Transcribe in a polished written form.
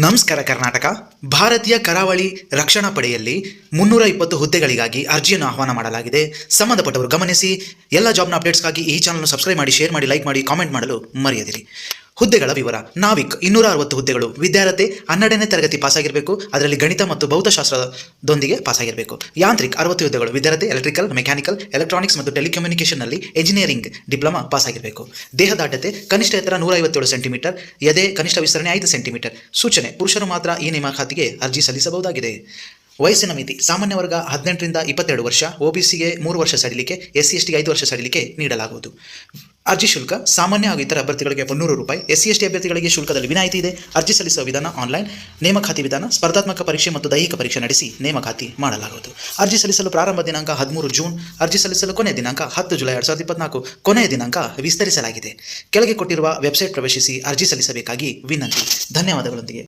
ನಮಸ್ಕಾರ ಕರ್ನಾಟಕ. ಭಾರತೀಯ ಕರಾವಳಿ ರಕ್ಷಣಾ ಪಡೆಯಲ್ಲಿ 320 ಹುದ್ದೆಗಳಿಗಾಗಿ ಅರ್ಜಿಯನ್ನು ಆಹ್ವಾನ ಮಾಡಲಾಗಿದೆ. ಸಂಬಂಧಪಟ್ಟವರು ಗಮನಿಸಿ. ಎಲ್ಲ ಜಾಬ್ನ ಅಪ್ಡೇಟ್ಸ್ಗಾಗಿ ಈ ಚಾನಲ್ನ ಸಬ್ಸ್ಕ್ರೈಬ್ ಮಾಡಿ, ಶೇರ್ ಮಾಡಿ, ಲೈಕ್ ಮಾಡಿ, ಕಾಮೆಂಟ್ ಮಾಡಲು ಮರೆಯದಿರಿ. ಹುದ್ದೆಗಳ ವಿವರ. ನಾವಿಕ್ 260 ಹುದ್ದೆಗಳು. ವಿದ್ಯಾರ್ಥಿ 12ನೇ ತರಗತಿ ಪಾಸಾಗಿರಬೇಕು. ಅದರಲ್ಲಿ ಗಣಿತ ಮತ್ತು ಭೌತಶಾಸ್ತ್ರದೊಂದಿಗೆ ಪಾಸಾಗಿರಬೇಕು. ಯಾಂತ್ರಿಕ್ 60 ಹುದ್ದೆಗಳು. ವಿದ್ಯಾರ್ಥಿ ಎಲೆಕ್ಟ್ರಿಕಲ್, ಮೆಕ್ಯಾನಿಕಲ್, ಎಲೆಕ್ಟ್ರಾನಿಕ್ಸ್ ಮತ್ತು ಟೆಲಿಕಮ್ಯುನಿಕೇಷನ್ನಲ್ಲಿ ಎಂಜಿನಿಯರಿಂಗ್ ಡಿಪ್ಲೊಮಾ ಪಾಸಾಗಿರಬೇಕು. ದೇಹದಾಢ್ಯತೆ ಕನಿಷ್ಠ ಎತ್ತರ 157 ಸೆಂಟಿಮೀಟರ್, ಎದೆ ಕನಿಷ್ಠ ವಿಸ್ತರಣೆ 5 ಸೆಂಟಿಮೀಟರ್. ಸೂಚನೆ: ಪುರುಷರು ಮಾತ್ರ ಈ ನೇಮಕಾತಿಗೆ ಅರ್ಜಿ ಸಲ್ಲಿಸಬಹುದಾಗಿದೆ. ವಯಸ್ಸಿನ ಮಿತಿ: ಸಾಮಾನ್ಯ ವರ್ಗ 18 ರಿಂದ 22 ವರ್ಷ, ಒಬಿಸಿಗೆ 3 ವರ್ಷ ಸಡಿಲಿಕೆ, SC/STಗೆ 5 ವರ್ಷ ಸಡಿಲಿಕೆ ನೀಡಲಾಗುವುದು. ಅರ್ಜಿ ಶುಲ್ಕ: ಸಾಮಾನ್ಯ ಹಾಗೂ ಇತರ ಅಭ್ಯರ್ಥಿಗಳಿಗೆ 300 ರೂಪಾಯಿ. SC/ST ಅಭ್ಯರ್ಥಿಗಳಿಗೆ ಶುಲ್ಕದಲ್ಲಿ ವಿನಾಯಿತಿ ಇದೆ. ಅರ್ಜಿ ಸಲ್ಲಿಸುವ ವಿಧಾನ ಆನ್ಲೈನ್. ನೇಮಕಾತಿ ವಿಧಾನ: ಸ್ಪರ್ಧಾತ್ಮಕ ಪರೀಕ್ಷೆ ಮತ್ತು ದೈಹಿಕ ಪರೀಕ್ಷೆ ನಡೆಸಿ ನೇಮಕಾತಿ ಮಾಡಲಾಗುವುದು. ಅರ್ಜಿ ಸಲ್ಲಿಸಲು ಪ್ರಾರಂಭ ದಿನಾಂಕ 13 ಜೂನ್. ಅರ್ಜಿ ಸಲ್ಲಿಸಲು ಕೊನೆಯ ದಿನಾಂಕ 10 ಜುಲೈ 2024. ಕೊನೆಯ ದಿನಾಂಕ ವಿಸ್ತರಿಸಲಾಗಿದೆ. ಕೆಳಗೆ ಕೊಟ್ಟಿರುವ ವೆಬ್ಸೈಟ್ ಪ್ರವೇಶಿಸಿ ಅರ್ಜಿ ಸಲ್ಲಿಸಬೇಕಾಗಿ ವಿನಂತಿ. ಧನ್ಯವಾದಗಳೊಂದಿಗೆ